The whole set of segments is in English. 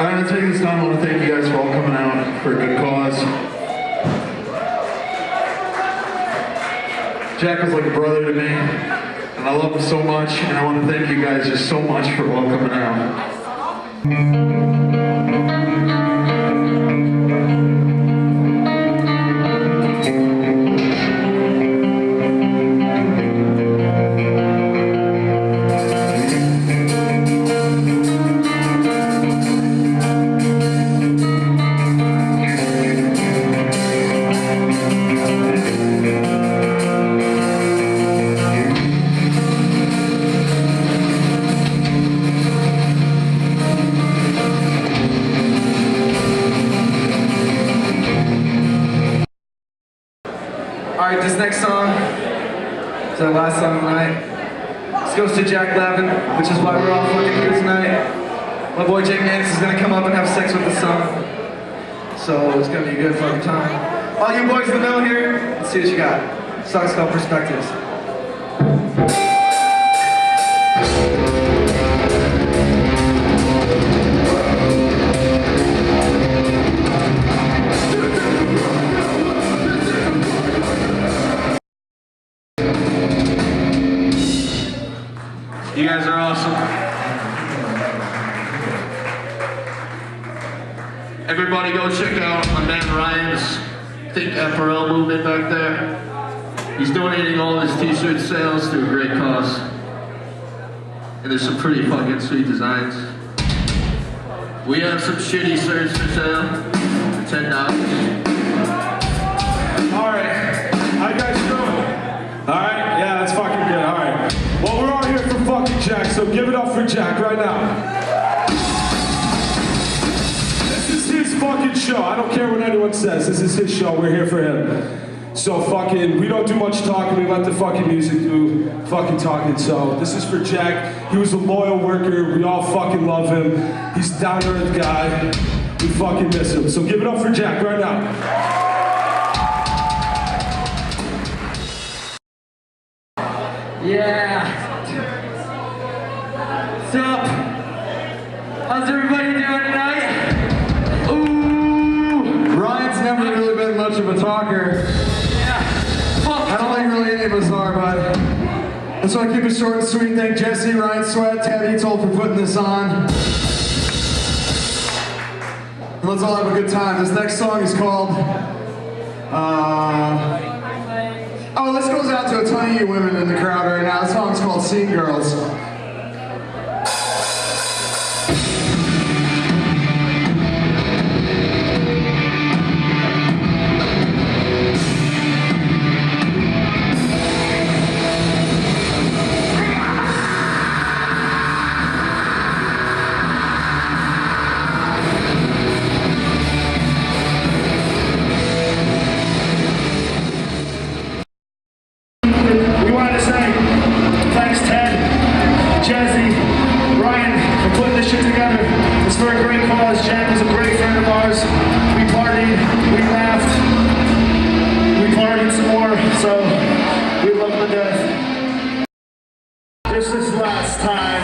I want to take this time, I want to thank you guys for all coming out for a good cause. Jack was like a brother to me, and I love him so much, and I want to thank you guys just so much for all coming out. Alright, this next song is our last song of the night. This goes to Jack Lavin, which is why we're all fucking here tonight. My boy Jake Manix is gonna come up and have sex with the sun. So it's gonna be a good fucking time. All you boys in the middle here, let's see what you got. This song's called Perspectives. You guys are awesome. Everybody go check out my man Ryan's Think Apparel movement back there. He's donating all his t-shirt sales to a great cause. And there's some pretty fucking sweet designs. We have some shitty shirts for sale for $10. Alright, how you guys doing? Alright, yeah, that's fucking good, alright. Well, we're all here for fucking Jack, so give it up for Jack right now. This is his fucking show. I don't care what anyone says. This is his show. We're here for him. So fucking, we don't do much talking. We let the fucking music do fucking talking. So this is for Jack. He was a loyal worker. We all fucking love him. He's a down-to-earth guy. We fucking miss him. So give it up for Jack right now. Yeah. What's up? How's everybody doing tonight? Ooh. Ryan's never really been much of a talker. Yeah. I don't think really any of us are, but I just want to keep it short and sweet. Thank Jesse, Ryan Sweat, Tabby Toll for putting this on. And let's all have a good time. This next song is called oh, this goes out to a ton of you women in the crowd right now. This song's called Scene Girls. For a great cause. Jack was a great friend of ours. We partied, we laughed, we partied some more, so we love him to death. This is last time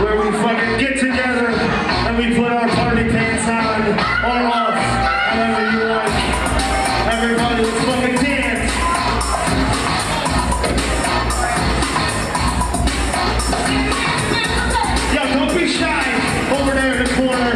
where we fucking get together and we put our party pants on or off, however you like. Everybody, let's fucking dance. Yo, don't be shy. Over there in the corner.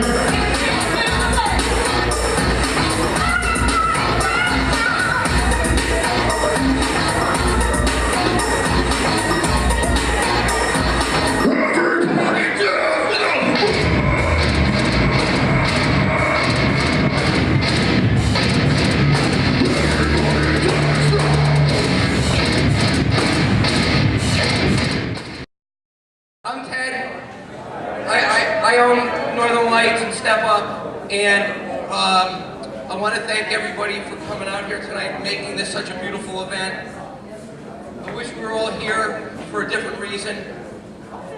I'm Ted. I own Northern Lights and Step Up, and I want to thank everybody for coming out here tonight and making this such a beautiful event. I wish we were all here for a different reason.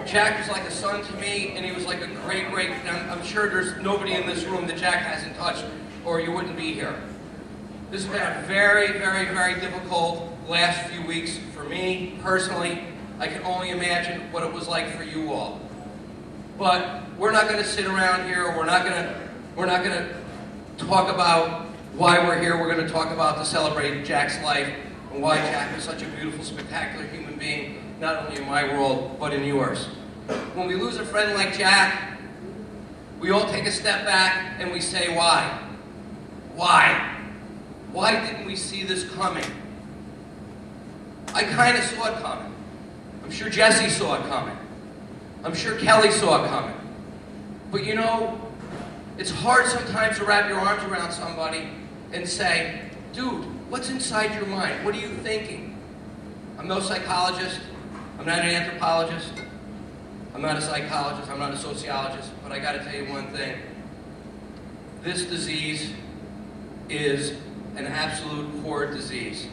Jack was like a son to me, and he was like a great, I'm sure there's nobody in this room that Jack hasn't touched, or you wouldn't be here. This has been a very, very difficult last few weeks for me, personally. I can only imagine what it was like for you all. But we're not going to sit around here. We're not going to talk about why we're here. We're going to talk about to celebrate Jack's life and why Jack is such a beautiful, spectacular human being, not only in my world, but in yours. When we lose a friend like Jack, we all take a step back and we say, why? Why? Why didn't we see this coming? I kind of saw it coming. I'm sure Jesse saw it coming. I'm sure Kelly saw it coming. But you know, it's hard sometimes to wrap your arms around somebody and say, dude, what's inside your mind? What are you thinking? I'm no psychologist. I'm not an anthropologist. I'm not a psychologist. I'm not a sociologist. But I got to tell you one thing. This disease is an absolute horrid disease.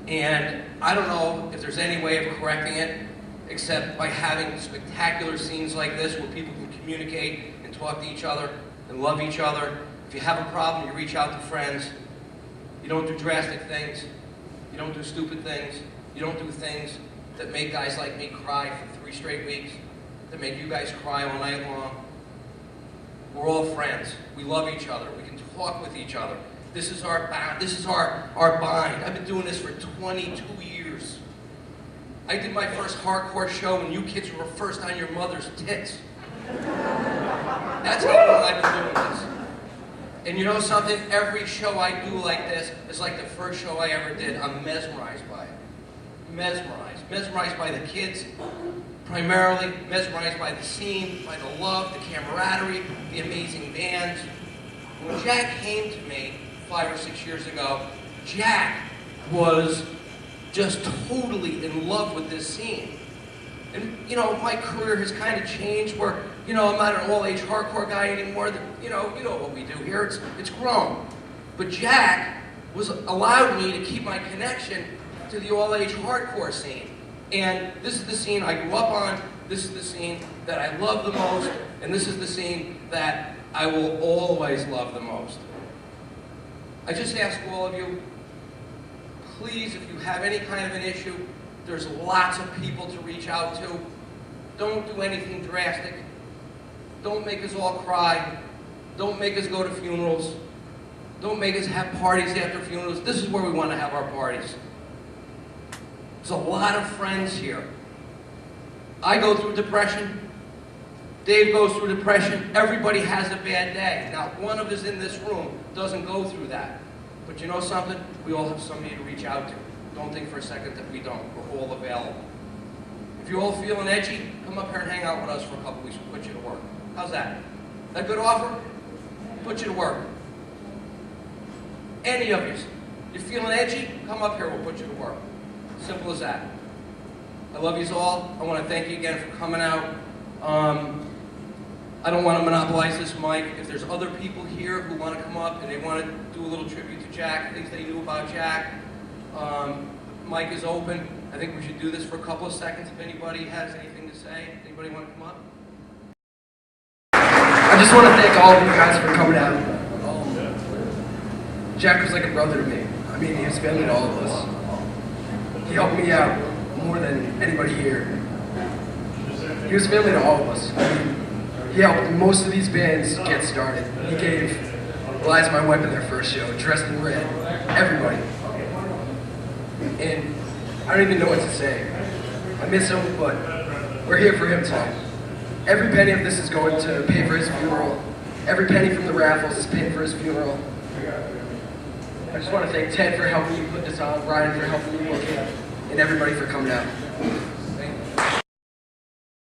And I don't know if there's any way of correcting it except by having spectacular scenes like this where people can communicate and talk to each other and love each other. If you have a problem, you reach out to friends. You don't do drastic things. You don't do stupid things. You don't do things that make guys like me cry for 3 straight weeks, that make you guys cry all night long. We're all friends. We love each other. We can talk with each other. This is our bond. This is our bind. I've been doing this for 22 years. I did my first hardcore show when you kids were first on your mother's tits. That's how long I've been doing this. And you know something? Every show I do like this is like the first show I ever did. I'm mesmerized by it. Mesmerized. Mesmerized by the kids, primarily. Mesmerized by the scene, by the love, the camaraderie, the amazing bands. When Jack came to me 5 or 6 years ago, Jack was just totally in love with this scene. And, you know, my career has kind of changed where, you know, I'm not an all-age hardcore guy anymore. You know what we do here. It's grown. But Jack allowed me to keep my connection to the all-age hardcore scene. And this is the scene I grew up on. This is the scene that I love the most. And this is the scene that I will always love the most. I just ask all of you, please, if you have any kind of an issue, there's lots of people to reach out to. Don't do anything drastic. Don't make us all cry. Don't make us go to funerals. Don't make us have parties after funerals. This is where we want to have our parties. There's a lot of friends here. I go through depression. Dave goes through depression. Everybody has a bad day. Not one of us in this room doesn't go through that. But you know something? We all have somebody to reach out to. Don't think for a second that we don't. We're all available. If you're all feeling edgy, come up here and hang out with us for a couple weeks. We'll put you to work. How's that? That good offer? Put you to work. Any of you. You're feeling edgy? Come up here. We'll put you to work. Simple as that. I love you all. I want to thank you again for coming out. I don't want to monopolize this mic. If there's other people here who want to come up and they want to do a little tribute to Jack, things they knew about Jack, mic is open. I think we should do this for a couple of seconds if anybody has anything to say. Anybody want to come up? I just want to thank all of you guys for coming out. Jack was like a brother to me. I mean, he was family to all of us. He helped me out more than anybody here. He was family to all of us. I mean, he helped most of these bands get started. He gave Lies My Weapon their first show, Dressed in Red, everybody. And I don't even know what to say. I miss him, but we're here for him tonight. Every penny of this is going to pay for his funeral. Every penny from the raffles is paying for his funeral. I just want to thank Ted for helping me put this on, Ryan for helping me book it, and everybody for coming out.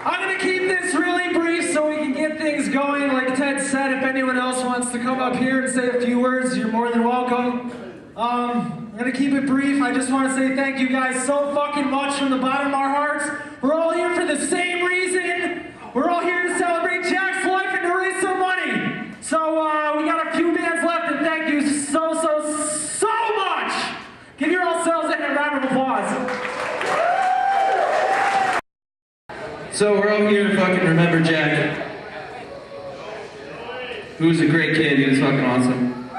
I'm going to keep this really brief so we can get things going. Like Ted said, if anyone else wants to come up here and say a few words, you're more than welcome. I'm going to keep it brief. I just want to say thank you guys so fucking much from the bottom of our hearts. We're all here for the same reason. We're all here to celebrate Jack's life and to raise some money. So we got a few bands left, and thank you so much. Give yourselves a round of applause. So we're all here to fucking remember Jack, who was a great kid. He was fucking awesome.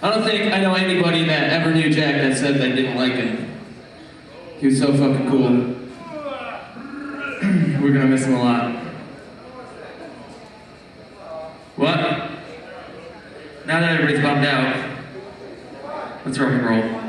I don't think I know anybody that ever knew Jack that said they didn't like him. He was so fucking cool. We're gonna miss him a lot. Now that everybody's bummed out, let's rock and roll.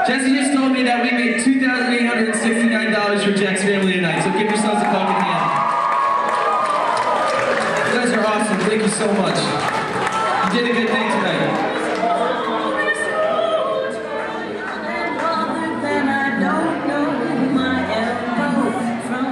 Jesse just told me that we made $2,869 for Jack's family tonight, so give yourselves a fucking hand. You guys are awesome. Thank you so much. You did a good thing tonight.